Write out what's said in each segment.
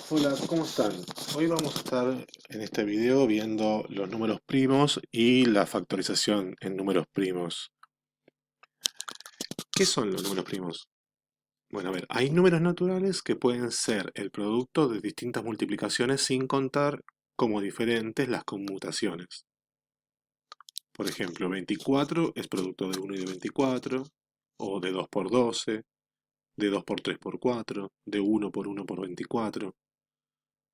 Hola, ¿cómo están? Hoy vamos a estar en este video viendo los números primos y la factorización en números primos. ¿Qué son los números primos? Bueno, a ver, hay números naturales que pueden ser el producto de distintas multiplicaciones sin contar como diferentes las conmutaciones. Por ejemplo, 24 es producto de 1 y de 24, o de 2 por 12, de 2 por 3 por 4, de 1 por 1 por 24.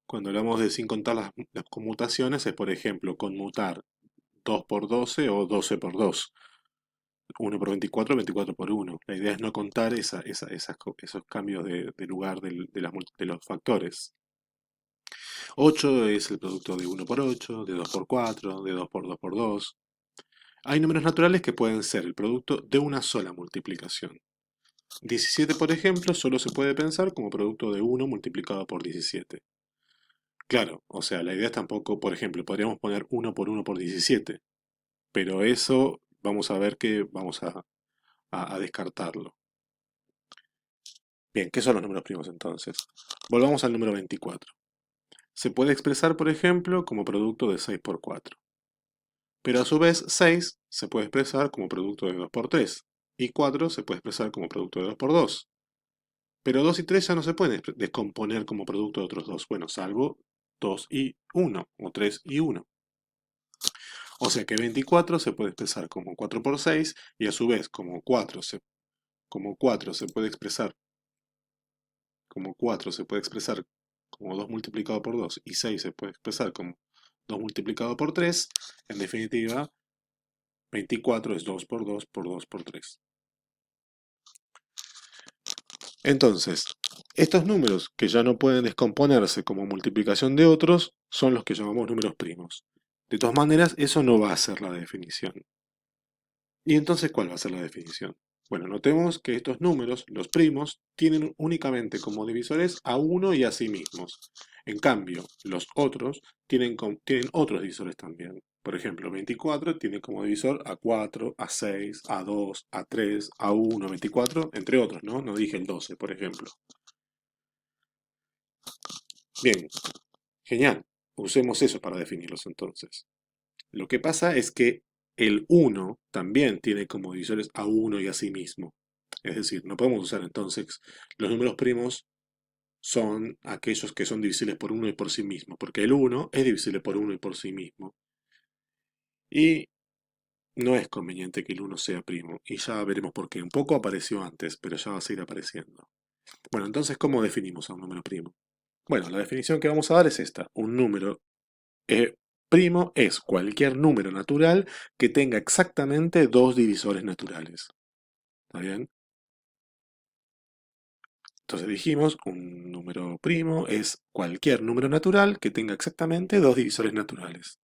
Cuando hablamos de sin contar las conmutaciones es, por ejemplo, conmutar 2 por 12 o 12 por 2, 1 por 24, 24 por 1. La idea es no contar esos cambios de lugar de los factores. 8 es el producto de 1 por 8, de 2 por 4, de 2 por 2 por 2. Hay números naturales que pueden ser el producto de una sola multiplicación. 17, por ejemplo, solo se puede pensar como producto de 1 multiplicado por 17. Claro, o sea, la idea es tampoco, por ejemplo, podríamos poner 1 por 1 por 17, pero eso vamos a ver que vamos a descartarlo. Bien, ¿qué son los números primos entonces? Volvamos al número 24. Se puede expresar, por ejemplo, como producto de 6 por 4. Pero a su vez 6 se puede expresar como producto de 2 por 3. Y 4 se puede expresar como producto de 2 por 2. Pero 2 y 3 ya no se pueden descomponer como producto de otros dos. Bueno, salvo 2 y 1 o 3 y 1. O sea que 24 se puede expresar como 4 por 6 y a su vez como 4 se puede expresar como 4 se puede expresar como 2 multiplicado por 2 y 6 se puede expresar como 2 multiplicado por 3. En definitiva, 24 es 2 por 2 por 2 por 3. Entonces, estos números que ya no pueden descomponerse como multiplicación de otros son los que llamamos números primos. De todas maneras, eso no va a ser la definición. ¿Y entonces cuál va a ser la definición? Bueno, notemos que estos números, los primos, tienen únicamente como divisores a uno y a sí mismos. En cambio, los otros tienen otros divisores también. Por ejemplo, 24 tiene como divisor a 4, a 6, a 2, a 3, a 1, 24, entre otros, ¿no? No dije el 12, por ejemplo. Bien, genial. Usemos eso para definirlos entonces. Lo que pasa es que el uno también tiene como divisores a uno y a sí mismo. Es decir, no podemos usar entonces los números primos son aquellos que son divisibles por uno y por sí mismo, porque el uno es divisible por uno y por sí mismo. Y no es conveniente que el uno sea primo, y ya veremos por qué. Un poco apareció antes, pero ya va a seguir apareciendo. Bueno, entonces, ¿cómo definimos a un número primo? Bueno, la definición que vamos a dar es esta. Un número Eh, primo es cualquier número natural que tenga exactamente dos divisores naturales. ¿Está bien? Entonces dijimos, un número primo es cualquier número natural que tenga exactamente dos divisores naturales.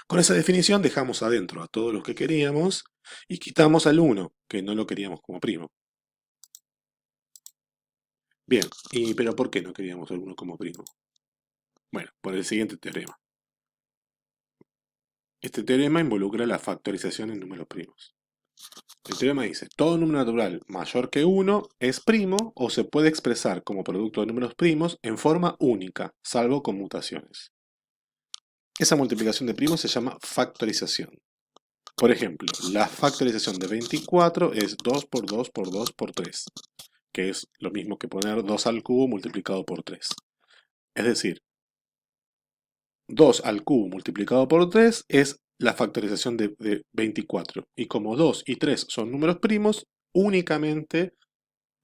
Con esa definición dejamos adentro a todos los que queríamos y quitamos al uno, que no lo queríamos como primo. Bien, pero ¿por qué no queríamos al uno como primo? Bueno, por el siguiente teorema. Este teorema involucra la factorización en números primos. El teorema dice, todo número natural mayor que 1 es primo o se puede expresar como producto de números primos en forma única, salvo conmutaciones. Esa multiplicación de primos se llama factorización. Por ejemplo, la factorización de 24 es 2 por 2 por 2 por 3, que es lo mismo que poner 2 al cubo multiplicado por 3. Es decir, 2 al cubo multiplicado por 3 es la factorización de 24. Y como 2 y 3 son números primos, únicamente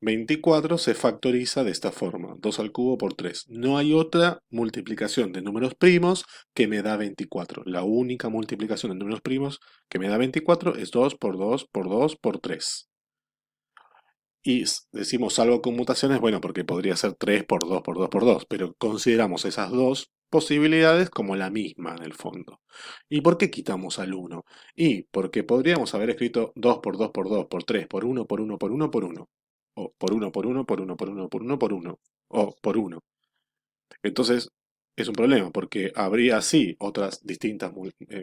24 se factoriza de esta forma, 2 al cubo por 3. No hay otra multiplicación de números primos que me da 24. La única multiplicación de números primos que me da 24 es 2 por 2 por 2 por 3. Y decimos salvo conmutaciones, bueno, porque podría ser 3 por 2 por 2 por 2, pero consideramos esas dos posibilidades como la misma en el fondo. ¿Y por qué quitamos al 1? Y porque podríamos haber escrito 2 por 2 por 2 por 3 por 1 por 1 por 1 por 1. O por 1 por 1 por 1 por 1 por 1 por 1. O por 1. Entonces es un problema porque habría así otras distintas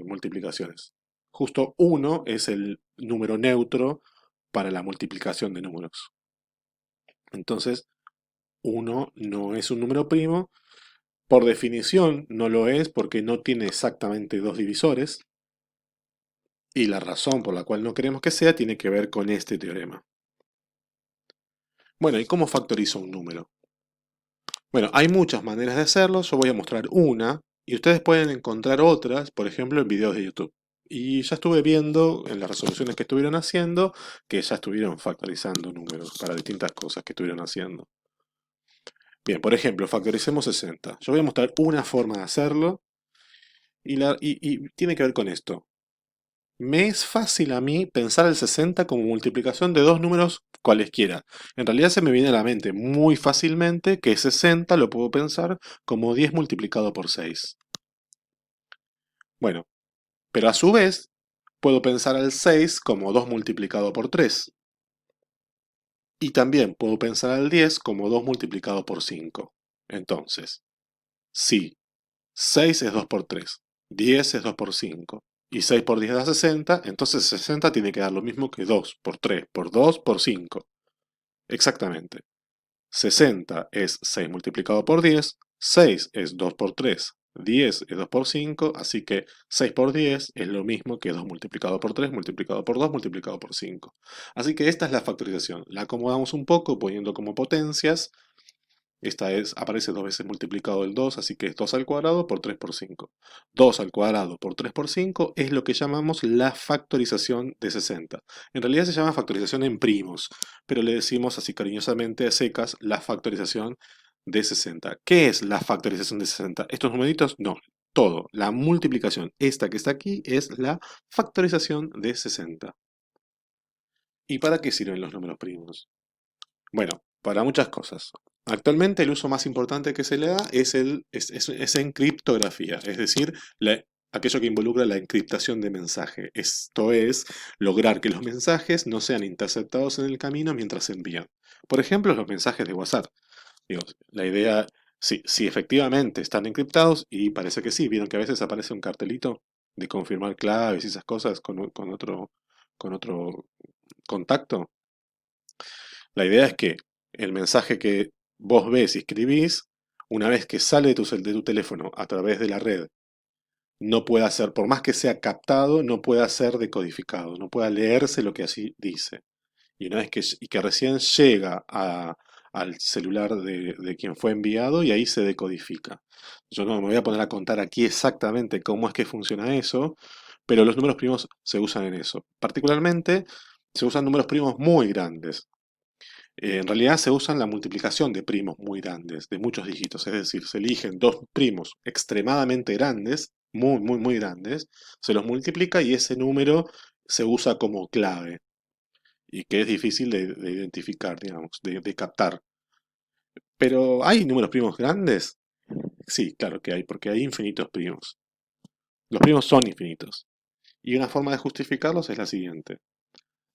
multiplicaciones. Justo 1 es el número neutro para la multiplicación de números. Entonces, 1 no es un número primo. Por definición no lo es porque no tiene exactamente dos divisores. Y la razón por la cual no queremos que sea tiene que ver con este teorema. Bueno, ¿y cómo factorizo un número? Bueno, hay muchas maneras de hacerlo, yo voy a mostrar una y ustedes pueden encontrar otras, por ejemplo, en videos de YouTube. Y ya estuve viendo en las resoluciones que estuvieron haciendo que ya estuvieron factorizando números para distintas cosas que estuvieron haciendo. Bien, por ejemplo, factoricemos 60. Yo voy a mostrar una forma de hacerlo y tiene que ver con esto. Me es fácil a mí pensar el 60 como multiplicación de dos números cualesquiera. En realidad se me viene a la mente muy fácilmente que 60 lo puedo pensar como 10 multiplicado por 6. Bueno, pero a su vez puedo pensar al 6 como 2 multiplicado por 3. Y también puedo pensar al 10 como 2 multiplicado por 5. Entonces, si 6 es 2 por 3, 10 es 2 por 5 y 6 por 10 da 60, entonces 60 tiene que dar lo mismo que 2 por 3 por 2 por 5. Exactamente. 60 es 6 multiplicado por 10, 6 es 2 por 3, 10 es 2 por 5, así que 6 por 10 es lo mismo que 2 multiplicado por 3, multiplicado por 2, multiplicado por 5. Así que esta es la factorización. La acomodamos un poco poniendo como potencias. Esta aparece dos veces multiplicado el 2, así que es 2 al cuadrado por 3 por 5. 2 al cuadrado por 3 por 5 es lo que llamamos la factorización de 60. En realidad se llama factorización en primos, pero le decimos así cariñosamente a secas la factorización de 60. ¿Qué es la factorización de 60? ¿Estos numeritos? No, todo. La multiplicación, esta que está aquí, es la factorización de 60. ¿Y para qué sirven los números primos? Bueno, para muchas cosas. Actualmente el uso más importante que se le da es en criptografía, es decir, aquello que involucra la encriptación de mensaje. Esto es lograr que los mensajes no sean interceptados en el camino mientras se envían. Por ejemplo, los mensajes de WhatsApp. Digo, la idea, si efectivamente están encriptados, y parece que sí, vieron que a veces aparece un cartelito de confirmar claves y esas cosas con otro contacto. La idea es que el mensaje que vos ves y escribís, una vez que sale de tu teléfono a través de la red, no pueda ser, por más que sea captado, no pueda ser decodificado, no pueda leerse lo que así dice. Y una vez que recién llega al celular de quien fue enviado y ahí se decodifica. Yo no me voy a poner a contar aquí exactamente cómo es que funciona eso, pero los números primos se usan en eso. Particularmente se usan números primos muy grandes. En realidad se usan la multiplicación de primos muy grandes, de muchos dígitos, es decir, se eligen dos primos extremadamente grandes, muy, muy, muy grandes, se los multiplica y ese número se usa como clave y que es difícil de identificar, digamos, de captar. Pero ¿hay números primos grandes? Sí, claro que hay, porque hay infinitos primos. Los primos son infinitos. Y una forma de justificarlos es la siguiente.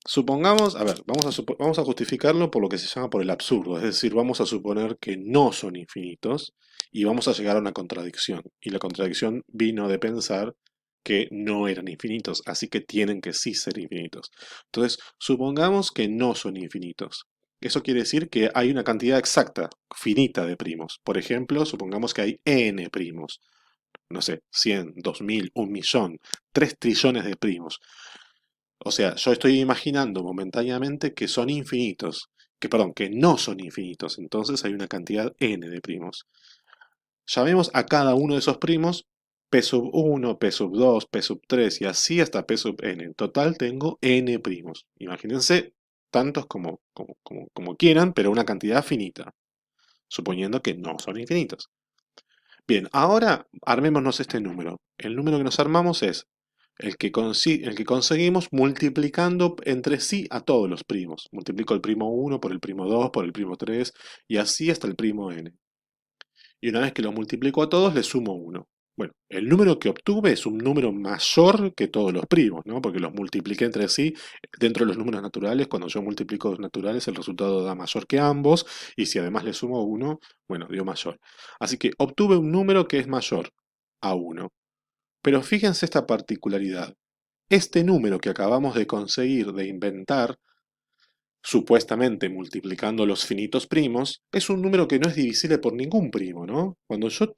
Supongamos, a ver, vamos a justificarlo por lo que se llama por el absurdo, es decir, vamos a suponer que no son infinitos y vamos a llegar a una contradicción. Y la contradicción vino de pensar que no eran infinitos, así que tienen que sí ser infinitos. Entonces, supongamos que no son infinitos. Eso quiere decir que hay una cantidad exacta, finita de primos. Por ejemplo, supongamos que hay n primos. No sé, 100, 2000, 1.000.000, 3 trillones de primos. O sea, yo estoy imaginando momentáneamente que son infinitos, que no son infinitos, entonces hay una cantidad n de primos. Llamemos a cada uno de esos primos p sub 1, p sub 2, p sub 3 y así hasta p sub n. En total tengo n primos. Imagínense tantos como quieran, pero una cantidad finita, suponiendo que no son infinitos. Bien, ahora armémonos este número. El número que nos armamos es el que conseguimos multiplicando entre sí a todos los primos. Multiplico el primo 1 por el primo 2 por el primo 3 y así hasta el primo n. Y una vez que los multiplico a todos, le sumo 1. Bueno, el número que obtuve es un número mayor que todos los primos, ¿no? Porque los multipliqué entre sí dentro de los números naturales. Cuando yo multiplico dos naturales, el resultado da mayor que ambos. Y si además le sumo 1, bueno, dio mayor. Así que obtuve un número que es mayor a 1. Pero fíjense esta particularidad. Este número que acabamos de conseguir, de inventar, supuestamente multiplicando los finitos primos, es un número que no es divisible por ningún primo, ¿no? Cuando yo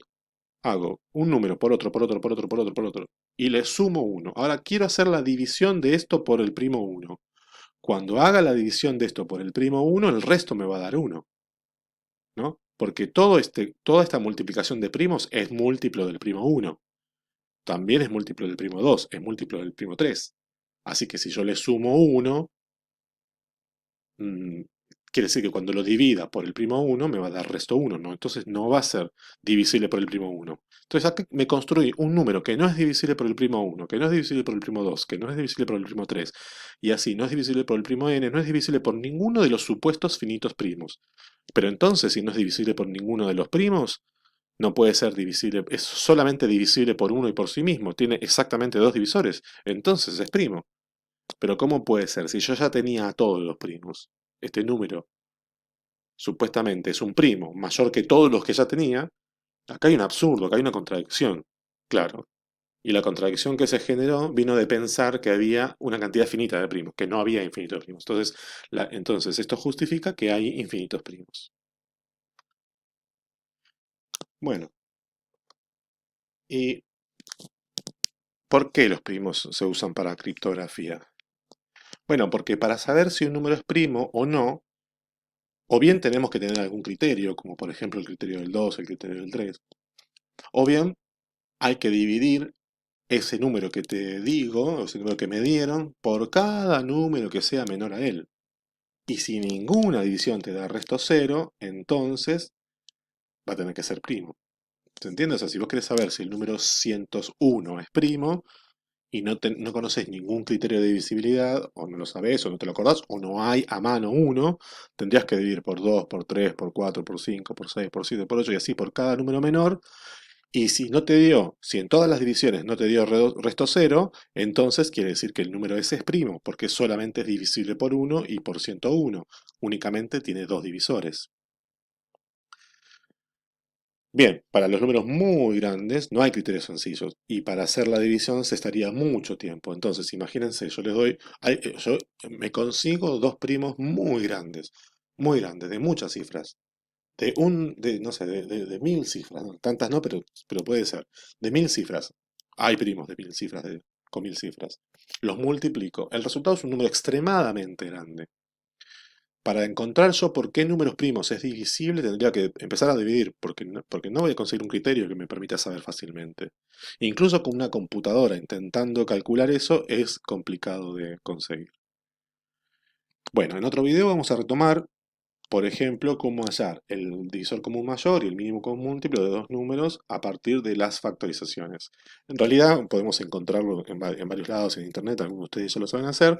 hago un número por otro, por otro, por otro, por otro, por otro, y le sumo uno. Ahora quiero hacer la división de esto por el primo uno. Cuando haga la división de esto por el primo uno, el resto me va a dar uno, ¿no? Porque toda esta multiplicación de primos es múltiplo del primo uno. También es múltiplo del primo 2, es múltiplo del primo 3. Así que si yo le sumo uno, mm, quiere decir que cuando lo divida por el primo uno me va a dar resto uno, ¿no? Entonces no va a ser divisible por el primo uno. Entonces aquí me construí un número que no es divisible por el primo uno, que no es divisible por el primo 2, que no es divisible por el primo 3, y así no es divisible por el primo n, no es divisible por ninguno de los supuestos finitos primos. Pero entonces, si no es divisible por ninguno de los primos, no puede ser divisible, es solamente divisible por uno y por sí mismo, tiene exactamente dos divisores, entonces es primo. Pero ¿cómo puede ser? Si yo ya tenía a todos los primos, este número supuestamente es un primo mayor que todos los que ya tenía, acá hay un absurdo, acá hay una contradicción. Claro. Y la contradicción que se generó vino de pensar que había una cantidad finita de primos, que no había infinitos primos. Entonces, entonces esto justifica que hay infinitos primos. Bueno, ¿y por qué los primos se usan para criptografía? Bueno, porque para saber si un número es primo o no, o bien tenemos que tener algún criterio, como por ejemplo el criterio del 2, el criterio del 3, o bien hay que dividir ese número que te digo, o ese número que me dieron, por cada número que sea menor a él. Y si ninguna división te da resto cero, entonces va a tener que ser primo. ¿Se entiende? O sea, si vos querés saber si el número 101 es primo, y no conoces ningún criterio de divisibilidad, o no lo sabés, o no te lo acordás, o no hay a mano uno, tendrías que dividir por 2, por 3, por 4, por 5, por 6, por 7, por 8 y así por cada número menor. Y si no te dio, si en todas las divisiones no te dio resto cero, entonces quiere decir que el número ese es primo, porque solamente es divisible por uno y por 101. Únicamente tiene dos divisores. Bien, para los números muy grandes no hay criterios sencillos y para hacer la división se estaría mucho tiempo. Entonces, imagínense, yo les doy, yo me consigo dos primos muy grandes, de muchas cifras, no sé, de 1000 cifras, ¿no? Tantas no, pero puede ser, de 1000 cifras. Hay primos de 1000 cifras, con 1000 cifras. Los multiplico. El resultado es un número extremadamente grande. Para encontrar yo por qué números primos es divisible, tendría que empezar a dividir, porque no voy a conseguir un criterio que me permita saber fácilmente. Incluso con una computadora intentando calcular eso es complicado de conseguir. Bueno, en otro video vamos a retomar, por ejemplo, cómo hallar el divisor común mayor y el mínimo común múltiplo de dos números a partir de las factorizaciones. En realidad podemos encontrarlo en varios lados en internet, algunos de ustedes ya lo saben hacer.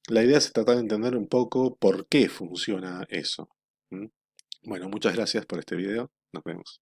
La idea es tratar de entender un poco por qué funciona eso. ¿Mm? Bueno, muchas gracias por este video. Nos vemos.